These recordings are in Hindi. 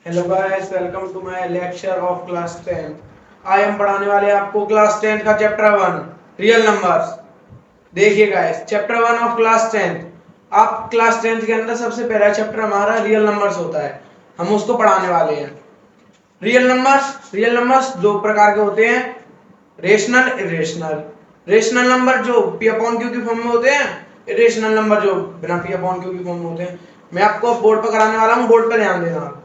Hello guys, welcome to my lecture of class 10। आज हम पढ़ाने वाले हैं आपको क्लास 10 का चैप्टर 1 रियल नंबर्स। देखिए गाइस, चैप्टर 1 ऑफ क्लास 10। आप क्लास 10 के अंदर सबसे पहला चैप्टर हमारा रियल नंबर्स होता है, हम उसको पढ़ाने वाले हैं। रियल नंबर्स दो प्रकार के होते हैं, रेशनल, इरेशनल। रेशनल नंबर जो पी अपॉन क्यू की फॉर्म में होते हैं, इरेशनल नंबर जो बिना पी अपॉन क्यू की फॉर्म में होते हैं। मैं आपको बोर्ड पर कराने वाला हूँ, बोर्ड पर ध्यान देना आप।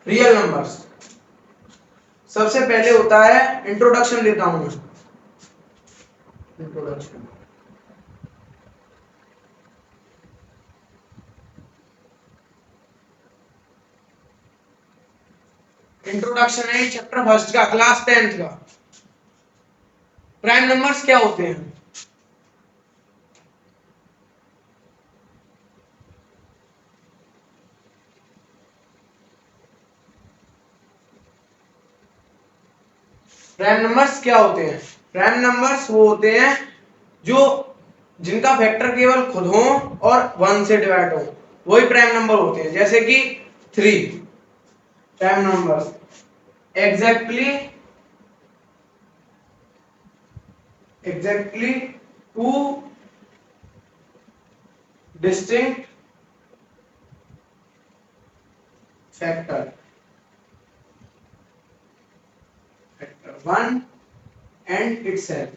रियल नंबर्स सबसे पहले होता है, इंट्रोडक्शन लेता हूं मैं। इंट्रोडक्शन इंट्रोडक्शन है चैप्टर फर्स्ट का, क्लास 10th का। प्राइम नंबर्स क्या होते हैं? प्राइम नंबर्स क्या होते हैं? प्राइम नंबर्स वो होते हैं जो जिनका फैक्टर केवल खुद हो और 1 से डिवाइड हो, वही प्राइम नंबर होते हैं। जैसे कि 3 prime numbers, exactly 2 distinct factor 1 and itself.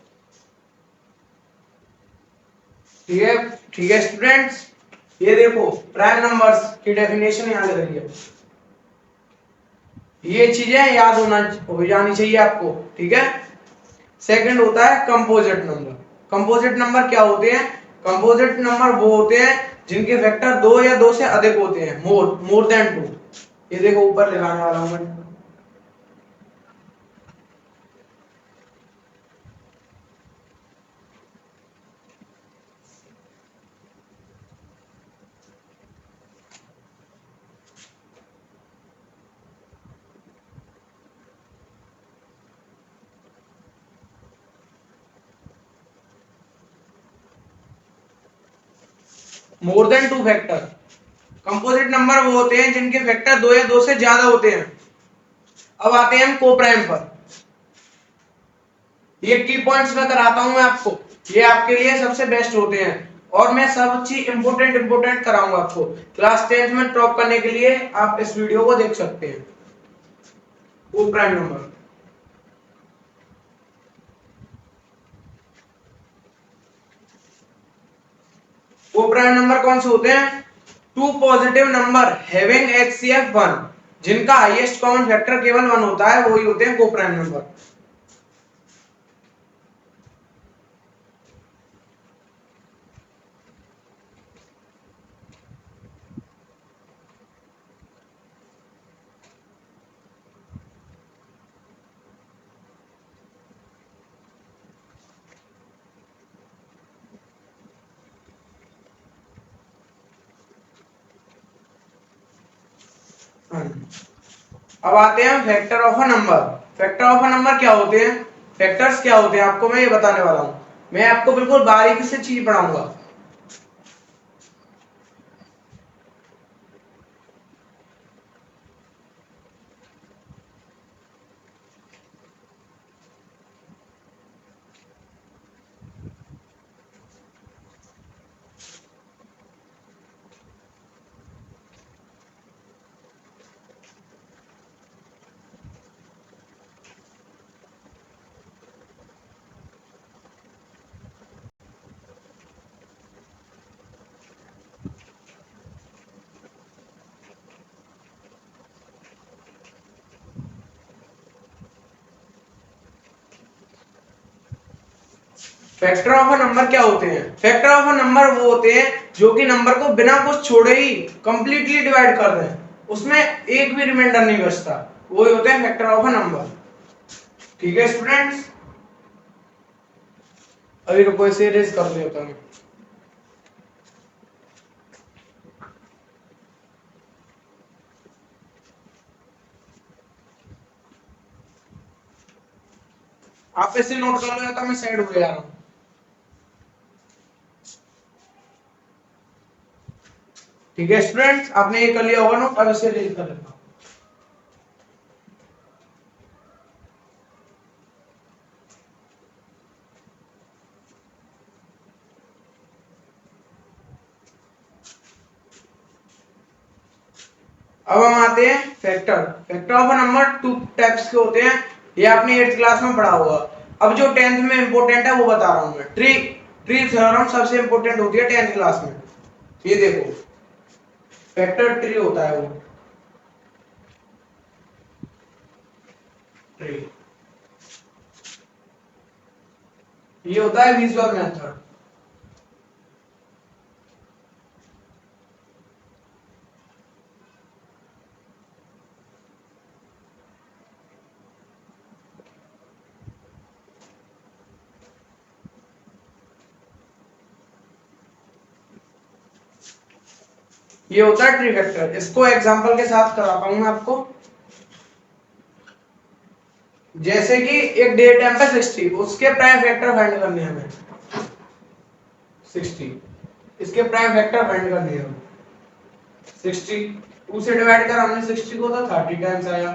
ठीक है स्टूडेंट्स, ये देखो प्राइम नंबर्स की डेफिनेशन यहाँ लग रही है। ये चीजें याद हो जानी चाहिए आपको, ठीक है। सेकंड होता है कंपोजिट नंबर। कंपोजिट नंबर क्या होते हैं? कंपोजिट नंबर वो होते हैं जिनके फैक्टर 2 या 2 से अधिक होते हैं, मोर देन 2। ये देखो ऊपर लगाने वाला हूं मैं। More than 2 factor. Composite number वो होते हैं जिनके फैक्टर 2 या 2 से ज्यादा होते हैं। अब आते हैं हम कोप्राइम पर। ये की पॉइंट्स में कराता हूं मैं आपको, ये आपके लिए सबसे बेस्ट होते हैं और मैं सब चीज इंपोर्टेंट कराऊंगा आपको। क्लास 10th में टॉप करने के लिए आप इस वीडियो को देख सकते हैं। कोप्राइम नंबर, कोप्राइम नंबर कौन से होते हैं? Two positive number having HCF 1, जिनका हाईएस्ट कॉमन फैक्टर केवल 1 होता है, वही होते हैं कोप्राइम नंबर। अब आते हैं factor of a number. Factor of a number क्या होते हैं? फैक्टर्स क्या होते हैं आपको मैं ये बताने वाला हूं। मैं आपको बिल्कुल बारीकी से चीज पढ़ाऊंगा। फैक्टर ऑफ अ नंबर क्या होते हैं? फैक्टर ऑफ अ नंबर वो होते हैं जो कि नंबर को बिना कुछ छोड़े ही कंप्लीटली डिवाइड कर रहे हैं, उसमें एक भी रिमाइंडर नहीं बचता, वही होते हैं फैक्टर ऑफ अ नंबर। ठीक है स्टूडेंट्स, अभी रुको इसे इरेज कर देता हूं। आप इसे नोट कर लो या तो मैं साइड हो जा रहा हूं। ठीक है स्टूडेंट्स, आपने ये कर लिया होगा नोट, अब इसे रीड कर लेता हूं। अब हम आते हैं factor. Factor of a number two types के होते हैं, ये आपने 8th क्लास में पढ़ा होगा। अब जो 10th में इंपॉर्टेंट है वो बता रहा हूं मैं। ट्री ट्री थ्योरम सबसे इंपॉर्टेंट होती है 10th क्लास में। ये देखो फैक्टर ट्री होता है वो ट्री, ये होता है विजुअल मेथड। ये होता है ट्री फैक्टर। इसको एग्जांपल के साथ कराता हूं मैं आपको। जैसे कि एक डेट टाइम पे 60, उसके प्राइम फैक्टर फाइंड करने हैं हमें। 60 इसके प्राइम फैक्टर फाइंड करने हैं। 60 2 से डिवाइड करा हमने 60 को तो 30 टाइम्स आया।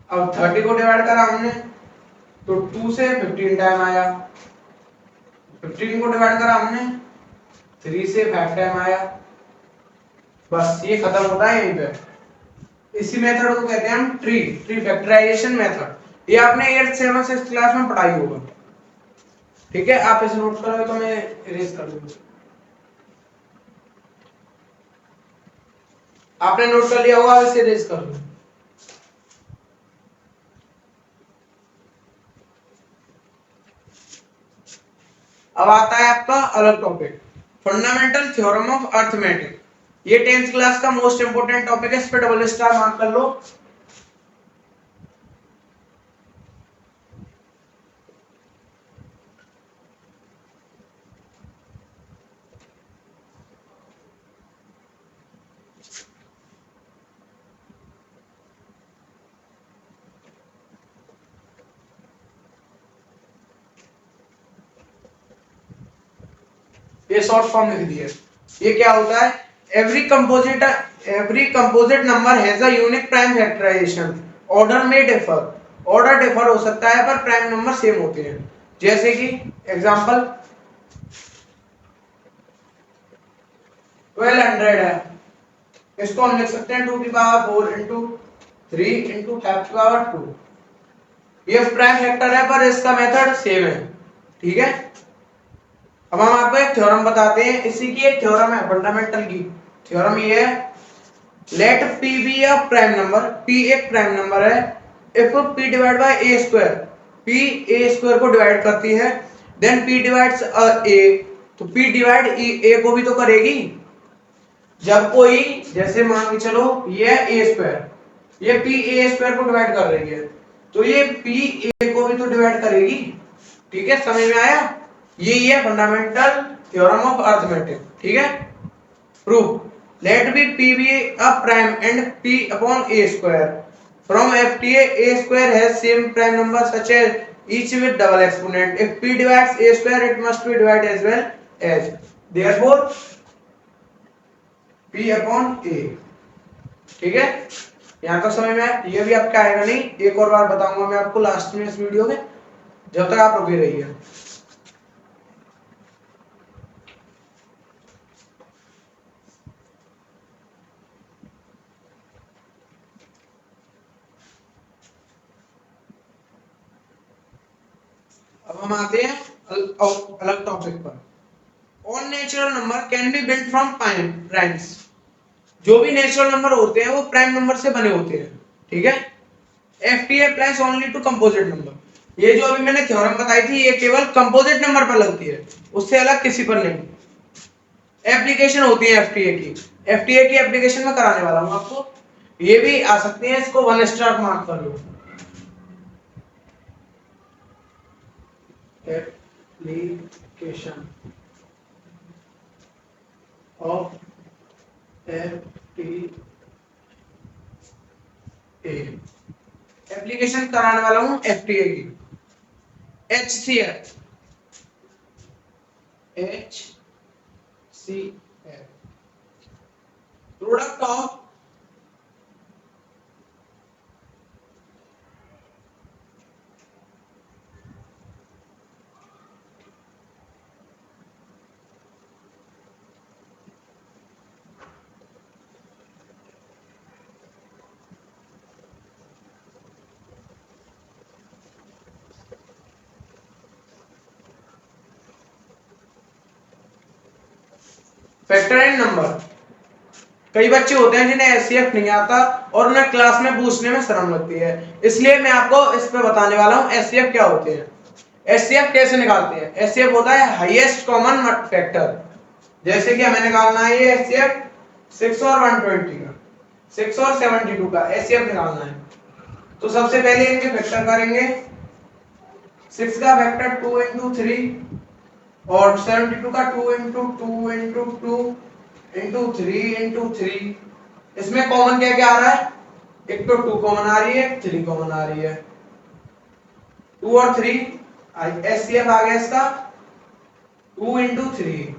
अब 30 को डिवाइड करा हमने तो 2 से 15 टाइम आया। 15 को डिवाइड करा हमने 3 से 5 टाइम आया। बस ये खत्म होता है यहीं पे। इसी मेथड को कहते हैं हम ट्री फैक्टराइजेशन मेथड। ये आपने 8th 7th 6th क्लास में पढ़ाई होगा। ठीक है, आप इसे नोट करोगे तो मैं इरेज कर दूंगा। आपने नोट कर लिया होगा, इसे इरेज कर दो। अब आता है आपका अलग topic, fundamental theorem of arithmetic. ये 10th क्लास का मोस्ट इंपोर्टेंट टॉपिक है, इस पे डबल स्टार मार्क कर लो। ये शॉर्ट फॉर्म लिख दिया। ये क्या होता है, every composite number has a unique prime factorisation, order में ऑर्डर डिफर हो सकता है पर प्राइम नंबर सेम होते हैं। जैसे कि एग्जांपल 1200 है, इसको हम लिख सकते हैं 2 की पावर 4 इंटू 3 इंटू 5 की पावर 2। ये प्राइम फैक्टर है पर इसका मेथड सेम है। ठीक है, अब हम आपको एक थ्योरम बताते हैं, इसी की एक थ्योरम है फंडामेंटल की। थ्योरम ये है, let p be a prime number, p एक प्राइम नंबर है, if p divide by a square, p a square को डिवाइड करती है, देन p डिवाइड्स a, तो p डिवाइड a को भी तो करेगी। जब कोई, जैसे मान के चलो ये a स्क्वायर, ये p a स्क्वायर को डिवाइड कर रही है, तो ये p a को भी तो डिवाइड करेगी। ठीक है, समझ में आया? ये है फंडामेंटल थ्योरम ऑफ अर्थमेटिक। ठीक है, proof, let be p be a prime and p upon a square from FTA a square has same prime number such as each with double exponent, if p divides a square it must be divided as well as, therefore p upon a। ठीक है, यहाँ तक समझ में आया? ये भी आपका आएगा नहीं, एक और बार बताऊंगा मैं आपको लास्ट में इस वीडियो में, जब तक आप रुके रहिए। अब हम आते हैं अलग टॉपिक पर। All natural number can be built from primes. जो भी नेचुरल नंबर होते हैं वो प्राइम नंबर से बने होते हैं। ठीक है, FTA applies only to composite number. ये जो अभी मैंने थ्योरम बताई थी ये केवल कंपोजिट नंबर पर लगती है, उससे अलग किसी पर नहीं। एप्लीकेशन होती है एफटीए की, एफटीए की एप्लीकेशन में कराने वाला हूं आपको। ये भी आ सकती है, इसको 1 स्टार मार्क कर लो। एप्लीकेशन ऑफ एफटीए, एप्लीकेशन कराने वाला हूं एफटीए की। HCF, HCF product of factor and number. कई बच्चे होते हैं जिन्हें एचसीएफ नहीं आता और उन्हें क्लास में पूछने में शर्म लगती है, इसलिए मैं आपको इस पे बताने वाला हूं एचसीएफ क्या होते हैं, एचसीएफ कैसे निकालते हैं। एचसीएफ होता है हाईएस्ट कॉमन फैक्टर। जैसे कि हमें निकालना है ये एचसीएफ 6 और 120 का, 6 और 72 का एचसीएफ निकालना है। तो सबसे पहले इनके फैक्टर करेंगे। 6 का फैक्टर 2 into 3 और 72 का 2 into 2 into 2 into 3 into 3। इसमें कॉमन क्या क्या आ रहा है, एक तो 2 कॉमन आ रही है, 3 कॉमन आ रही है। 2 और 3 एचसीएफ आ गया इसका 2 into 3,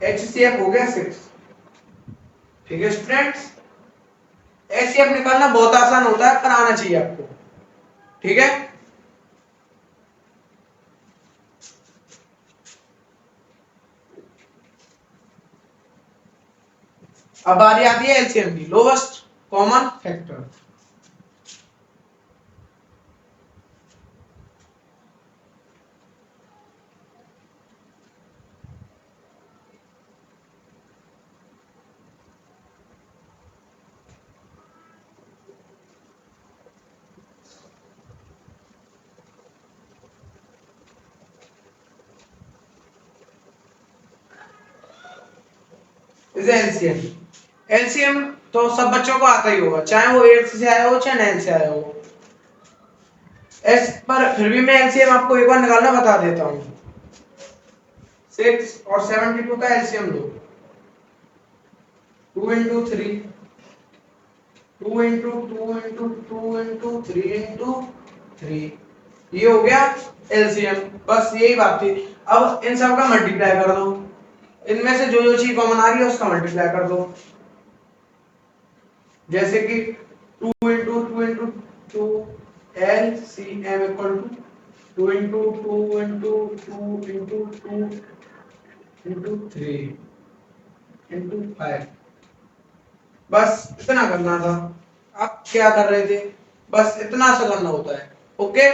एचसीएफ हो गया 6। ठीक है स्टूडेंट्स, एचसीएफ निकालना बहुत आसान होता है, पर आना चाहिए आपको। ठीक है, अब बारी आती है एलसीएम की, lowest common factor. LCM, LCM तो सब बच्चों को आता ही होगा, चाहे वो 8th से आया हो चाहे 9th से आया हो। पर फिर भी मैं एलसीएम आपको एक बार निकालना बता देता हूं। 6 और 72 का एलसीएम लो, 2 into 3, 2 into 2 into 2 into 3 into 3, ये हो गया एलसीएम। बस यही बात थी। अब इन सब का मल्टीप्लाई कर दो, इनमें से जो जो चीज कॉमन आ रही है उसका मल्टीप्लाई कर दो। जैसे कि 2 into 2 into 2 LCM equal to 2 into 2 into 2 into 2 into 3 into 5। बस इतना करना था। आप क्या कर रहे थे, बस इतना सा करना होता है। ओके,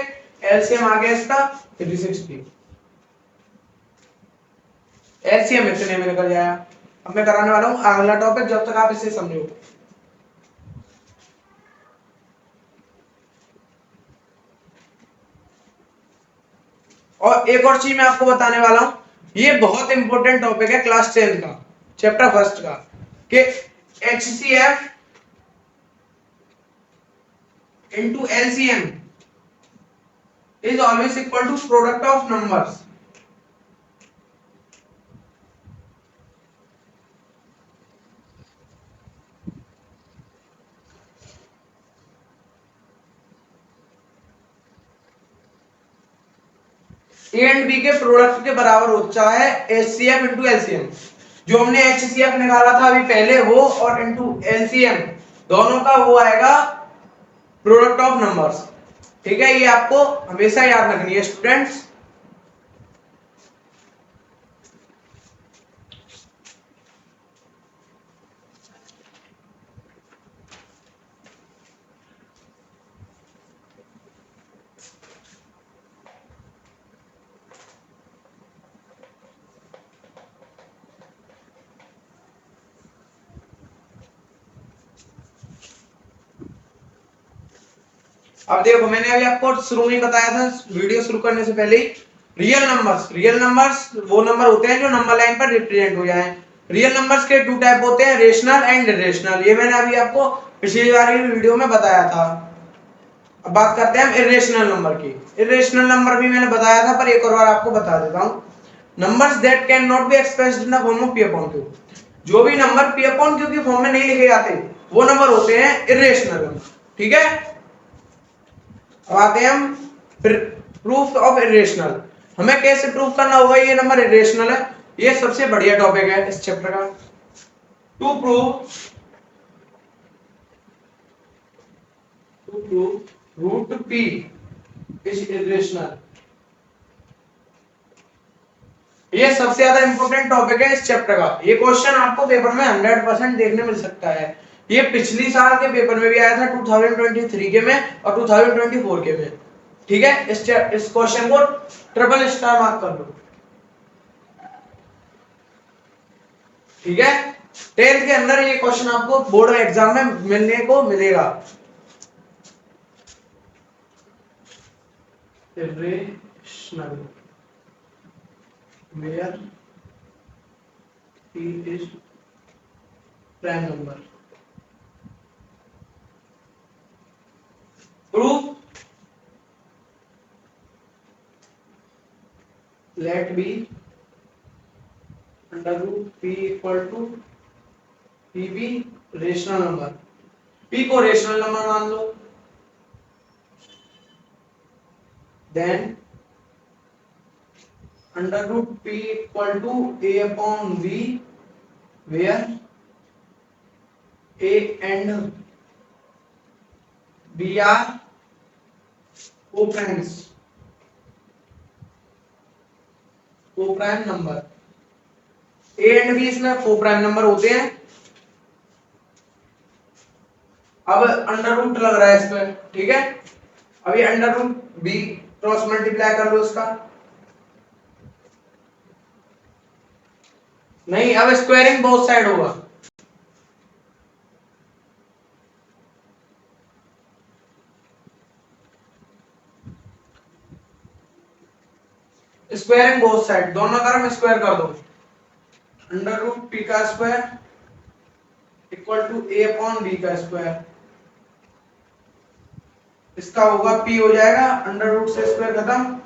एलसीएम आ गया इसका 360, एलसीएम इतने में निकल जाएगा। अब मैं कराने वाला हूं अगला टॉपिक, जब तक आप इसे समझो। और एक और चीज मैं आपको बताने वाला हूं, ये बहुत इंपॉर्टेंट टॉपिक है क्लास 10 का, चैप्टर फर्स्ट का, कि HCF into LCM is always equal to product of numbers। A and B के प्रोडक्ट के बराबर होता है एचसीएफ इंटू एलसीएम। जो हमने एचसीएफ निकाला था अभी पहले वो, और इंटू एलसीएम दोनों का वो आएगा प्रोडक्ट ऑफ नंबर्स। ठीक है, ये आपको हमेशा याद रखनी है स्टूडेंट्स। अब देखो, मैंने अभी आपको शुरू में बताया था वीडियो शुरू करने से पहले ही, रियल नंबर्स, रियल नंबर्स वो नंबर होते हैं जो नंबर लाइन पर रिप्रेजेंट हो जाएं। रियल नंबर्स के 2 टाइप होते हैं, रेशनल एंड इरेशनल। ये मैंने अभी आपको पिछली वाली वीडियो में बताया था। अब बात करते हैं हम इरेशनल नंबर की। इरेशनल नंबर भी मैंने बताया था, पर एक और बार आपको बता देता हूं। Numbers that can not be expressed in the form of P upon Q. जो भी नंबर पी अपॉन क्यू की फॉर्म में नहीं लिखे जाते वो नंबर होते हैं इरेशनल नंबर। ठीक है, अब आते हैं हम प्रूफ ऑफ इरेशनल। हमें कैसे प्रूफ करना होगा ये नंबर इरेशनल है, ये सबसे बढ़िया टॉपिक है इस चैप्टर का। To prove to prove root P is irrational. ये सबसे ज्यादा इंपॉर्टेंट टॉपिक है इस चैप्टर का। ये क्वेश्चन आपको पेपर में 100% देखने मिल सकता है। ये पिछली साल के पेपर में भी आया था 2023 के में और 2024 के में। ठीक है, इस क्वेश्चन को ट्रिपल स्टार मार्क कर लो। ठीक है, 10th के अंदर ये क्वेश्चन आपको बोर्ड एग्जाम में मिलने को मिलेगा। Irrational where p is prime number. Proof let be under root p equal to p be rational number. p को रेशनल नंबर मान लो, then under root p equal to a upon v where a and b are co-primes, co-prime number। a and b इसमें co-prime नंबर होते हैं। अब अंडर रूट लग रहा है इस पर, ठीक है। अब ये under root b cross multiply कर लो इसका, नहीं अब स्क्वायरिंग बोथ साइड होगा। स्क्वायरिंग बोथ साइड, दोनों तरफ स्क्वायर कर दो। अंडर रूट पी का square equal to A upon B का स्क्वायर। इसका होगा पी हो जाएगा अंडर रूट से स्क्वायर खत्म,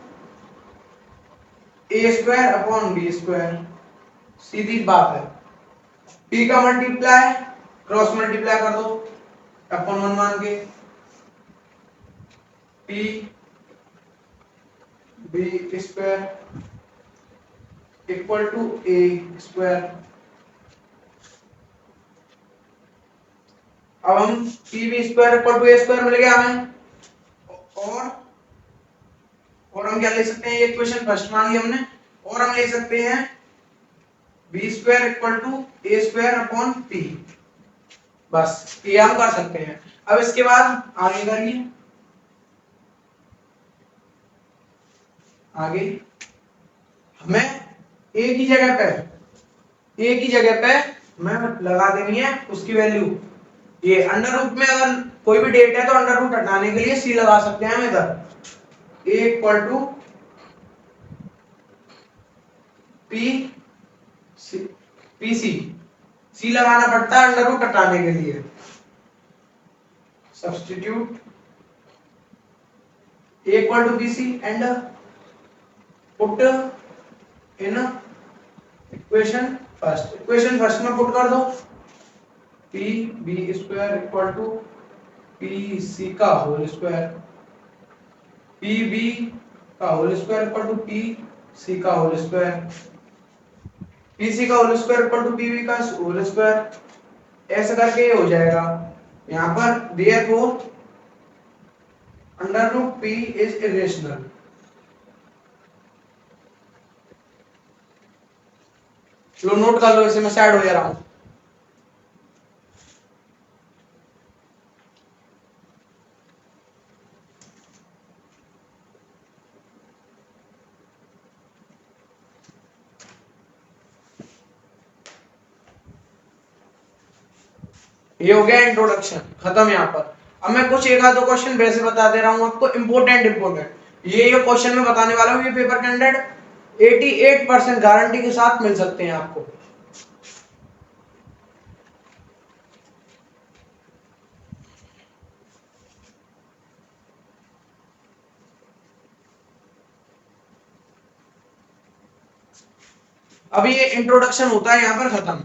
ए स्क्वायर अपॉन बी स्क्वायर। सीधी बात है। p का मल्टीप्लाई क्रॉस मल्टीप्लाई कर दो अपॉन 1 मान के, p b square equal to a square. अब हम p b square equal to a square मिल गया हमें, और हम क्या ले सकते हैं, ये इक्वेशन फर्स्ट मान ली हमने, और हम ले सकते हैं B square equal to A square upon P. बस ये हम कर सकते हैं। अब इसके बाद आगे करिए, आगे हमें ए की जगह पे हमें लगा देनी है उसकी वैल्यू। ये अंडर रूट में अगर कोई भी डेट है तो अंडर रूट हटाने के लिए सी लगा सकते हैं हम इधर। A equal to PC, C लगाना पड़ता है अंडर रूट हटाने के लिए। Substitute A equal to PC and put in equation first में पुट कर दो, P B square equal to P C का होल स्क्वायर, पी बी का whole square equal to P C का होल स्क्वायर, पी सी का whole square equal to P B का होल स्क्वायर। ऐसा करके ये हो जाएगा। यहाँ पर therefore under root P is irrational. लो नोट कर लो, इसे मैं साइड हो जा रहा हूं। ये हो गया इंट्रोडक्शन, खत्म यहाँ पर। अब मैं कुछ एक आधो क्वेश्चन वैसे बता दे रहा हूँ आपको, इंपोर्टेंट। ये क्वेश्चन मैं बताने वाला हूँ, ये पेपर कैंडिडेट 88% गारंटी के साथ मिल सकते हैं आपको। अभी ये इंट्रोडक्शन होता है यहाँ पर खत्म,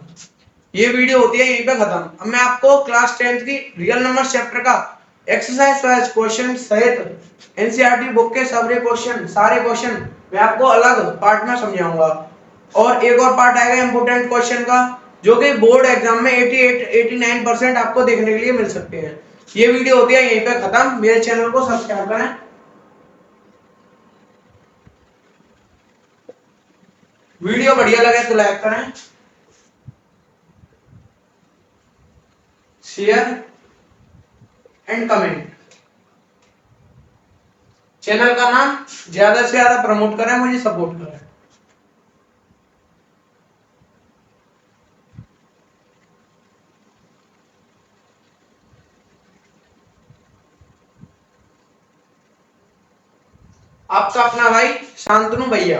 ये वीडियो होती है यहीं पे खत्म। अब मैं आपको क्लास 10th की रियल नंबर चैप्टर का एक्सरसाइज वाइज क्वेश्चन सहित एनसीईआरटी बुक के सारे क्वेश्चन मैं आपको अलग पार्ट में समझाऊंगा। और एक और पार्ट आएगा इंपोर्टेंट क्वेश्चन का, जो कि बोर्ड एग्जाम में 88-89% आपको देखने के लिए मिल सकते हैं। ये वीडियो होती है यहीं पे खत्म। मेरे चैनल को सब्सक्राइब करें, वीडियो बढ़िया लगे तो लाइक करें, शेयर एंड कमेंट। चैनल का नाम ज्यादा से ज्यादा प्रमोट करें, मुझे सपोर्ट करें। आपका अपना भाई शांतनु भैया।